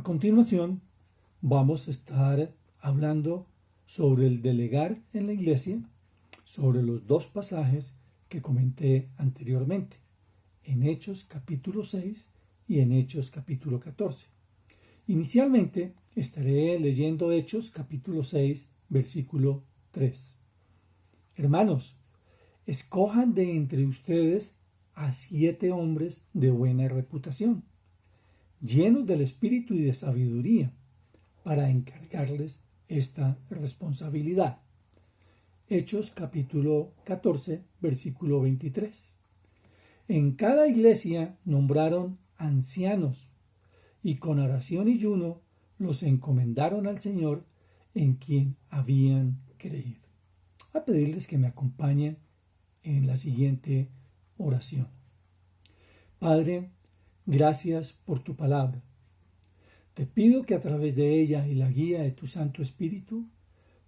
A continuación, vamos a estar hablando sobre el delegar en la iglesia, sobre los dos pasajes que comenté anteriormente, en Hechos capítulo 6 y en Hechos capítulo 14. Inicialmente estaré leyendo Hechos capítulo 6, versículo 3. Hermanos, escojan de entre ustedes a 7 hombres de buena reputación, llenos del espíritu y de sabiduría, para encargarles esta responsabilidad. Hechos capítulo 14, versículo 23. En cada iglesia nombraron ancianos y con oración y ayuno los encomendaron al Señor en quien habían creído. A pedirles que me acompañen en la siguiente oración. Padre, gracias por tu palabra. Te pido que a través de ella y la guía de tu Santo Espíritu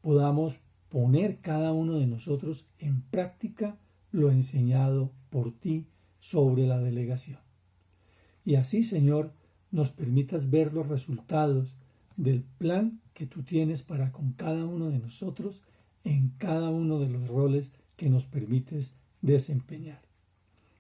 podamos poner cada uno de nosotros en práctica lo enseñado por ti sobre la delegación. Y así, Señor, nos permitas ver los resultados del plan que tú tienes para con cada uno de nosotros en cada uno de los roles que nos permites desempeñar.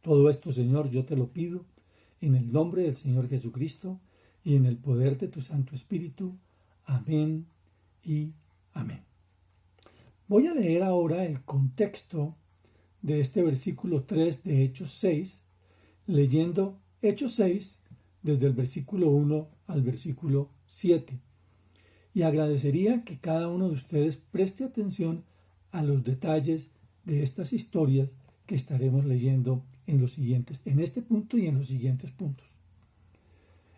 Todo esto, Señor, yo te lo pido en el nombre del Señor Jesucristo y en el poder de tu Santo Espíritu. Amén y amén. Voy a leer ahora el contexto de este versículo 3 de Hechos 6, leyendo Hechos 6 desde el versículo 1 al versículo 7. Y agradecería que cada uno de ustedes preste atención a los detalles de estas historias que estaremos leyendo en este punto y en los siguientes puntos.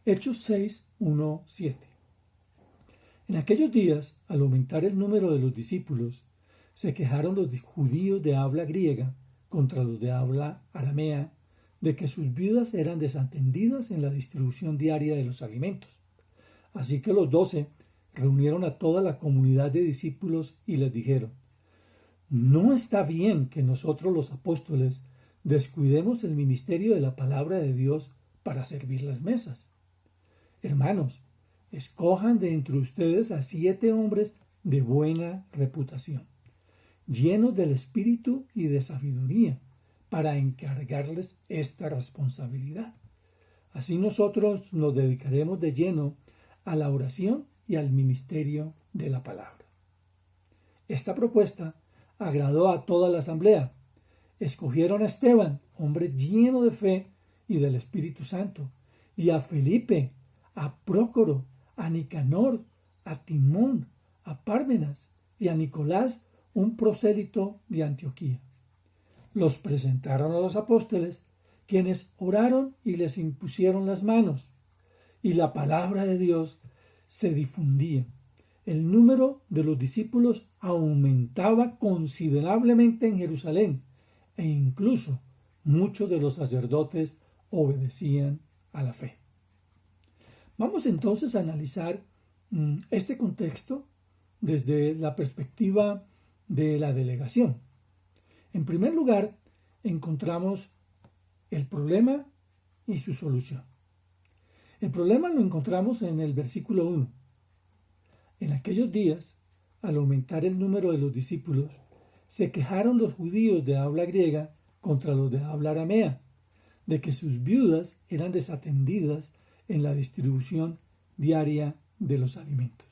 Hechos 6, 1, 7. En aquellos días, al aumentar el número de los discípulos, se quejaron los judíos de habla griega contra los de habla aramea de que sus viudas eran desatendidas en la distribución diaria de los alimentos. Así que los 12 reunieron a toda la comunidad de discípulos y les dijeron: no está bien que nosotros los apóstoles descuidemos el ministerio de la palabra de Dios para servir las mesas. Hermanos, escojan de entre ustedes a 7 hombres de buena reputación, llenos del espíritu y de sabiduría, para encargarles esta responsabilidad. Así nosotros nos dedicaremos de lleno a la oración y al ministerio de la palabra. Esta propuesta agradó a toda la asamblea. Escogieron a Esteban, hombre lleno de fe y del Espíritu Santo, y a Felipe, a Prócoro, a Nicanor, a Timón, a Pármenas y a Nicolás, un prosélito de Antioquía. Los presentaron a los apóstoles, quienes oraron y les impusieron las manos, y la palabra de Dios se difundía. El número de los discípulos aumentaba considerablemente en Jerusalén, e incluso muchos de los sacerdotes obedecían a la fe. Vamos entonces a analizar este contexto desde la perspectiva de la delegación. En primer lugar, encontramos el problema y su solución. El problema lo encontramos en el versículo 1. En aquellos días, al aumentar el número de los discípulos, se quejaron los judíos de habla griega contra los de habla aramea, de que sus viudas eran desatendidas en la distribución diaria de los alimentos.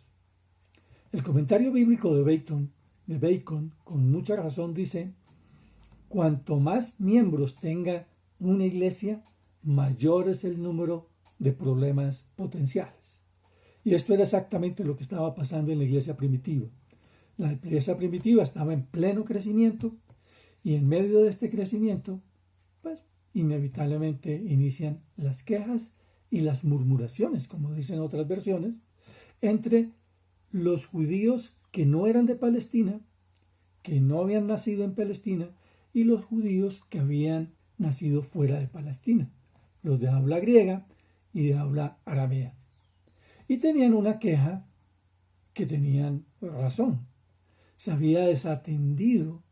El comentario bíblico de Bacon, con mucha razón, dice: cuanto más miembros tenga una iglesia, mayor es el número de problemas potenciales. Y esto era exactamente lo que estaba pasando en la iglesia primitiva. La iglesia primitiva estaba en pleno crecimiento y en medio de este crecimiento, pues inevitablemente inician las quejas y las murmuraciones, como dicen otras versiones, entre los judíos que no eran de Palestina, que no habían nacido en Palestina, y los judíos que habían nacido fuera de Palestina, los de habla griega y de habla aramea. Y tenían una queja que tenían razón. Se había desatendido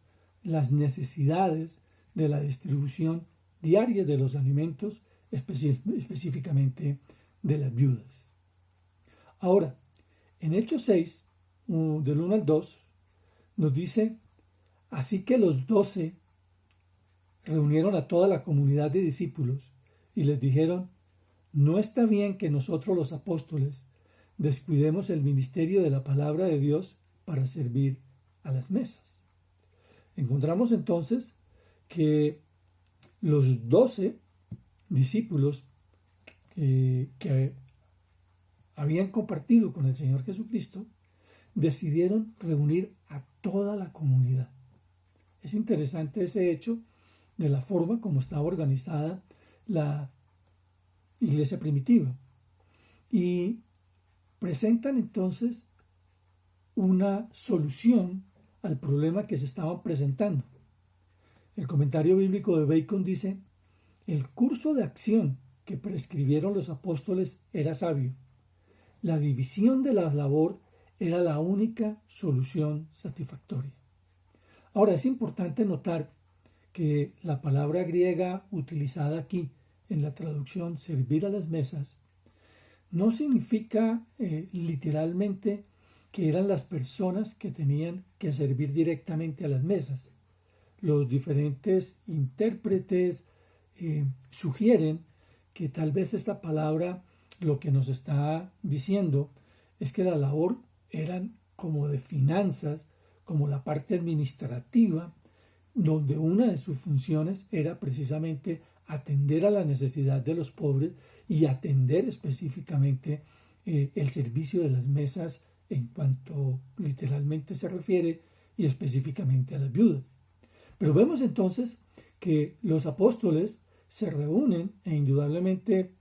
las necesidades de la distribución diaria de los alimentos, específicamente de las viudas. Ahora, en Hechos 6, del 1 al 2, nos dice: así que los 12 reunieron a toda la comunidad de discípulos y les dijeron: no está bien que nosotros los apóstoles descuidemos el ministerio de la palabra de Dios para servir a las mesas. Encontramos entonces que los 12 discípulos que habían compartido con el Señor Jesucristo decidieron reunir a toda la comunidad. Es interesante ese hecho de la forma como estaba organizada la iglesia primitiva. Y presentan entonces una solución al problema que se estaban presentando. El comentario bíblico de Bacon dice: el curso de acción que prescribieron los apóstoles era sabio. La división de la labor era la única solución satisfactoria. Ahora, es importante notar que la palabra griega utilizada aquí en la traducción servir a las mesas no significa literalmente que eran las personas que tenían que servir directamente a las mesas. Los diferentes intérpretes sugieren que tal vez esta palabra lo que nos está diciendo es que la labor eran como de finanzas, como la parte administrativa, donde una de sus funciones era precisamente atender a la necesidad de los pobres y atender específicamente el servicio de las mesas en cuanto literalmente se refiere y específicamente a las viudas. Pero vemos entonces que los apóstoles se reúnen e indudablemente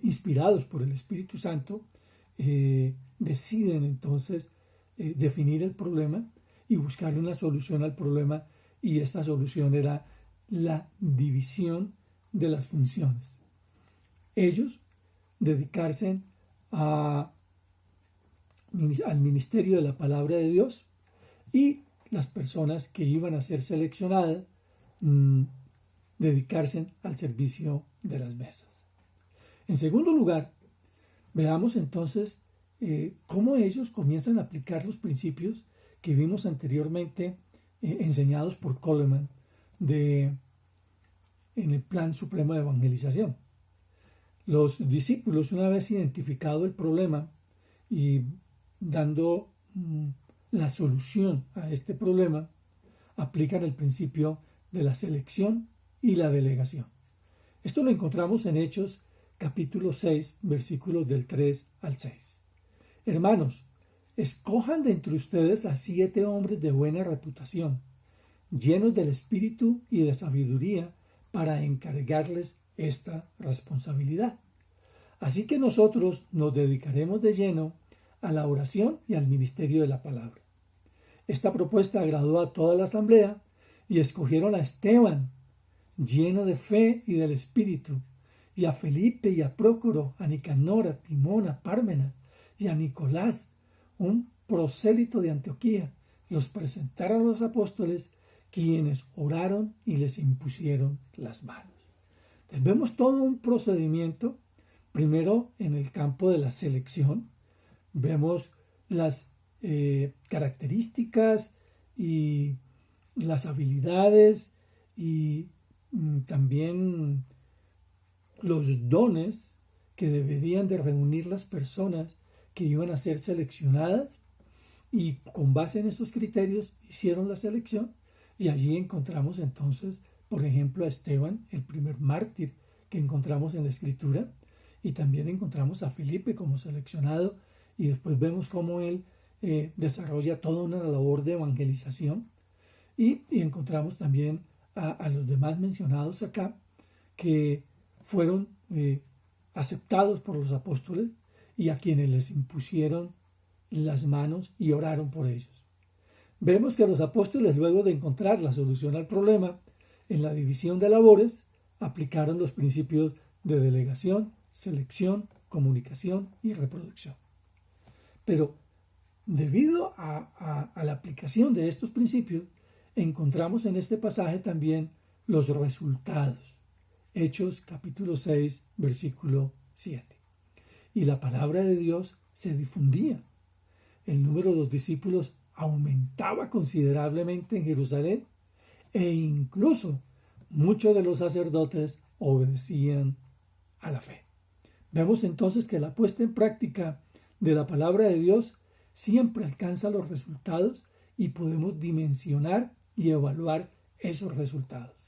inspirados por el Espíritu Santo deciden entonces definir el problema y buscar una solución al problema, y esta solución era la división de las funciones. Ellos dedicarse al ministerio de la palabra de Dios, y las personas que iban a ser seleccionadas dedicarse al servicio de las mesas. En segundo lugar, veamos entonces cómo ellos comienzan a aplicar los principios que vimos anteriormente enseñados por Coleman en el Plan Supremo de Evangelización. Los discípulos, una vez identificado el problema y dando la solución a este problema, aplican el principio de la selección y la delegación. Esto lo encontramos en Hechos capítulo 6, versículos del 3 al 6. Hermanos, escojan de entre ustedes a 7 hombres de buena reputación, llenos del espíritu y de sabiduría, para encargarles esta responsabilidad. Así que nosotros nos dedicaremos de lleno a la oración y al ministerio de la palabra. Esta propuesta agradó a toda la asamblea y escogieron a Esteban, lleno de fe y del espíritu, y a Felipe y a Prócoro, a Nicanor, a Timón, a Pármenas y a Nicolás, un prosélito de Antioquía. Los presentaron a los apóstoles, quienes oraron y les impusieron las manos. Entonces, vemos todo un procedimiento, primero en el campo de la selección. Vemos las características y las habilidades y también los dones que deberían de reunir las personas que iban a ser seleccionadas, y con base en estos criterios hicieron la selección, y allí encontramos entonces, por ejemplo, a Esteban, el primer mártir que encontramos en la Escritura, y también encontramos a Felipe como seleccionado, y después vemos cómo él desarrolla toda una labor de evangelización, y encontramos también a los demás mencionados acá, que fueron aceptados por los apóstoles y a quienes les impusieron las manos y oraron por ellos. Vemos que los apóstoles, luego de encontrar la solución al problema en la división de labores, aplicaron los principios de delegación, selección, comunicación y reproducción. Pero debido a la aplicación de estos principios, encontramos en este pasaje también los resultados. Hechos capítulo 6, versículo 7. Y la palabra de Dios se difundía. El número de los discípulos aumentaba considerablemente en Jerusalén e incluso muchos de los sacerdotes obedecían a la fe. Vemos entonces que la puesta en práctica de la palabra de Dios siempre alcanza los resultados y podemos dimensionar y evaluar esos resultados.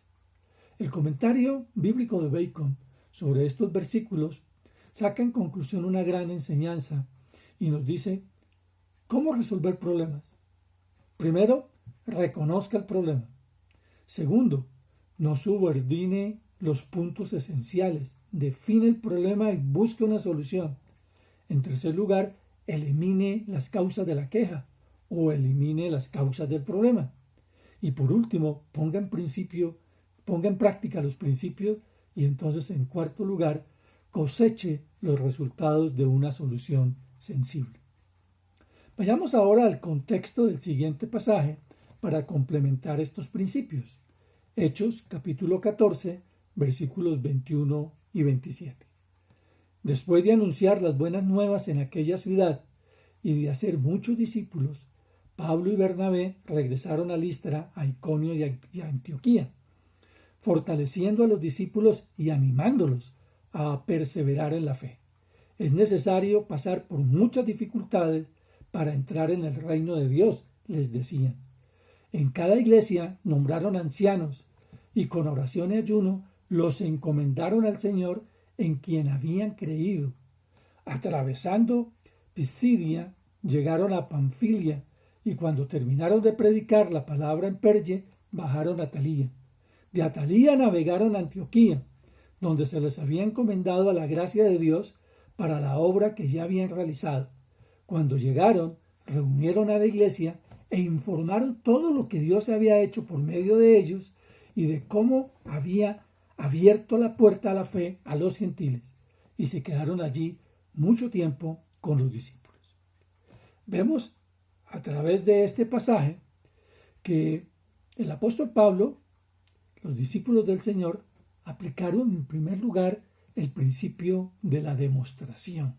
El comentario bíblico de Bacon sobre estos versículos saca en conclusión una gran enseñanza y nos dice cómo resolver problemas. Primero, reconozca el problema. Segundo, no subordine los puntos esenciales, define el problema y busque una solución. En tercer lugar, elimine las causas de la queja o elimine las causas del problema. Y por último, ponga en práctica los principios y entonces en cuarto lugar, coseche los resultados de una solución sensible. Vayamos ahora al contexto del siguiente pasaje para complementar estos principios. Hechos capítulo 14, versículos 21 y 27. Después de anunciar las buenas nuevas en aquella ciudad y de hacer muchos discípulos, Pablo y Bernabé regresaron a Listra, a Iconio y a Antioquía, fortaleciendo a los discípulos y animándolos a perseverar en la fe. Es necesario pasar por muchas dificultades para entrar en el reino de Dios, les decían. En cada iglesia nombraron ancianos y con oración y ayuno los encomendaron al Señor en quien habían creído. Atravesando Pisidia, llegaron a Panfilia y cuando terminaron de predicar la palabra en Perge, bajaron a Atalía. De Atalía navegaron a Antioquía, donde se les había encomendado a la gracia de Dios para la obra que ya habían realizado. Cuando llegaron, reunieron a la iglesia e informaron todo lo que Dios había hecho por medio de ellos y de cómo había abierto la puerta a la fe a los gentiles, y se quedaron allí mucho tiempo con los discípulos. Vemos a través de este pasaje que el apóstol Pablo, los discípulos del Señor, aplicaron en primer lugar el principio de la demostración.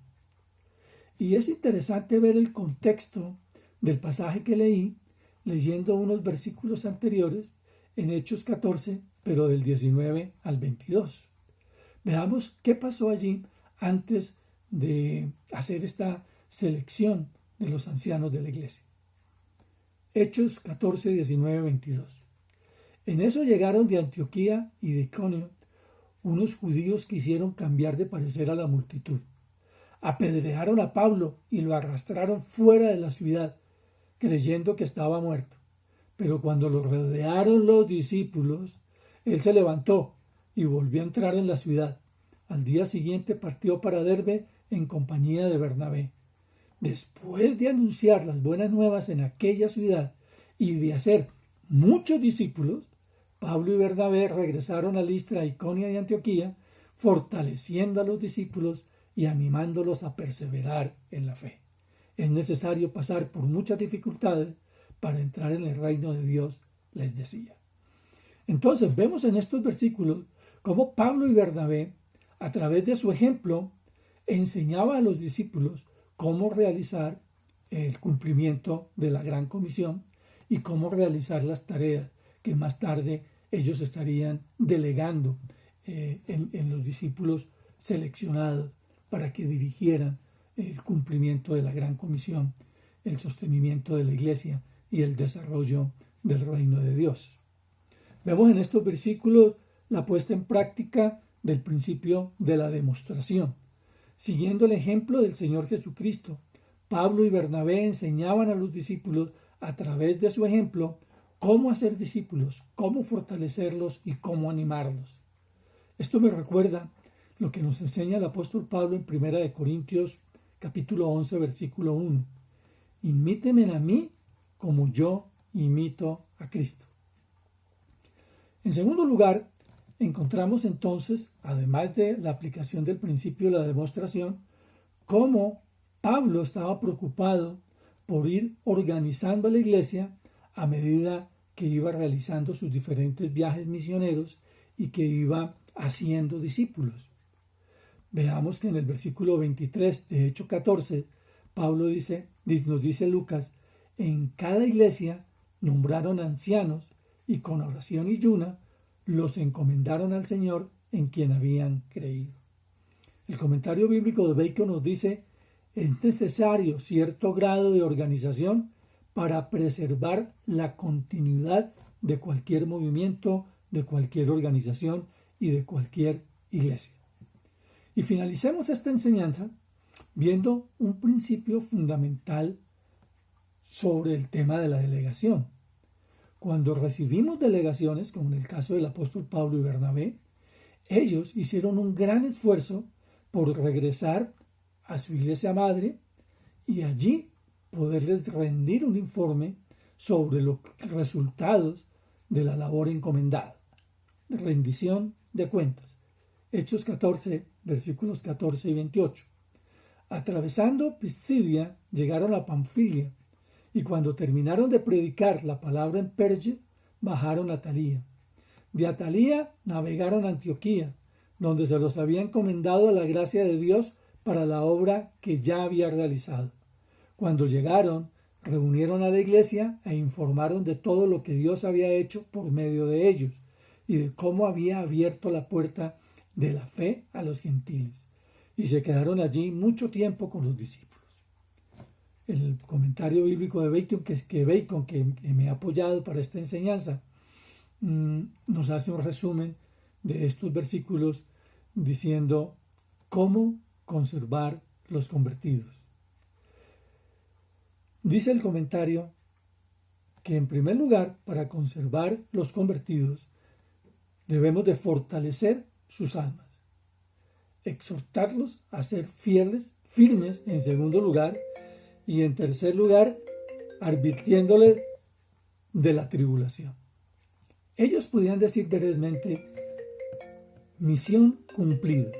Y es interesante ver el contexto del pasaje que leí, leyendo unos versículos anteriores en Hechos 14, pero del 19 al 22. Veamos qué pasó allí antes de hacer esta selección de los ancianos de la iglesia. Hechos 14, 19, 22. En eso llegaron de Antioquía y de Iconio unos judíos que hicieron cambiar de parecer a la multitud. Apedrearon a Pablo y lo arrastraron fuera de la ciudad, creyendo que estaba muerto. Pero cuando lo rodearon los discípulos, él se levantó y volvió a entrar en la ciudad. Al día siguiente partió para Derbe en compañía de Bernabé. Después de anunciar las buenas nuevas en aquella ciudad y de hacer muchos discípulos, Pablo y Bernabé regresaron a Listra, Iconio y Antioquía, fortaleciendo a los discípulos y animándolos a perseverar en la fe. Es necesario pasar por muchas dificultades para entrar en el reino de Dios, les decía. Entonces vemos en estos versículos cómo Pablo y Bernabé, a través de su ejemplo, enseñaba a los discípulos cómo realizar el cumplimiento de la gran comisión y cómo realizar las tareas que más tarde ellos estarían delegando en los discípulos seleccionados para que dirigieran el cumplimiento de la gran comisión, el sostenimiento de la iglesia y el desarrollo del reino de Dios. Vemos en estos versículos la puesta en práctica del principio de la demostración. Siguiendo el ejemplo del Señor Jesucristo, Pablo y Bernabé enseñaban a los discípulos a través de su ejemplo cómo hacer discípulos, cómo fortalecerlos y cómo animarlos. Esto me recuerda lo que nos enseña el apóstol Pablo en 1 Corintios capítulo 11, versículo 1. Imítenme a mí como yo imito a Cristo. En segundo lugar, encontramos entonces, además de la aplicación del principio de la demostración, cómo Pablo estaba preocupado por ir organizando a la iglesia a medida que iba realizando sus diferentes viajes misioneros y que iba haciendo discípulos. Veamos que en el versículo 23 de Hechos 14, nos dice Lucas, en cada iglesia nombraron ancianos y con oración y ayuna los encomendaron al Señor en quien habían creído. El comentario bíblico de Bacon nos dice, es necesario cierto grado de organización para preservar la continuidad de cualquier movimiento, de cualquier organización y de cualquier iglesia. Y finalicemos esta enseñanza viendo un principio fundamental sobre el tema de la delegación. Cuando recibimos delegaciones, como en el caso del apóstol Pablo y Bernabé, ellos hicieron un gran esfuerzo por regresar a su iglesia madre y allí poderles rendir un informe sobre los resultados de la labor encomendada. Rendición de cuentas. Hechos 14, versículos 14 y 28. Atravesando Pisidia, llegaron a Panfilia, y cuando terminaron de predicar la palabra en Perge, bajaron a Atalía. De Atalía navegaron a Antioquía, donde se los había encomendado a la gracia de Dios para la obra que ya había realizado. Cuando llegaron, reunieron a la iglesia e informaron de todo lo que Dios había hecho por medio de ellos y de cómo había abierto la puerta de la fe a los gentiles. Y se quedaron allí mucho tiempo con los discípulos. El comentario bíblico de Bacon, que me ha apoyado para esta enseñanza, nos hace un resumen de estos versículos diciendo cómo conservar los convertidos. Dice el comentario que en primer lugar, para conservar los convertidos, debemos de fortalecer sus almas, exhortarlos a ser firmes en segundo lugar, y en tercer lugar, advirtiéndoles de la tribulación. Ellos podían decir brevemente, misión cumplida.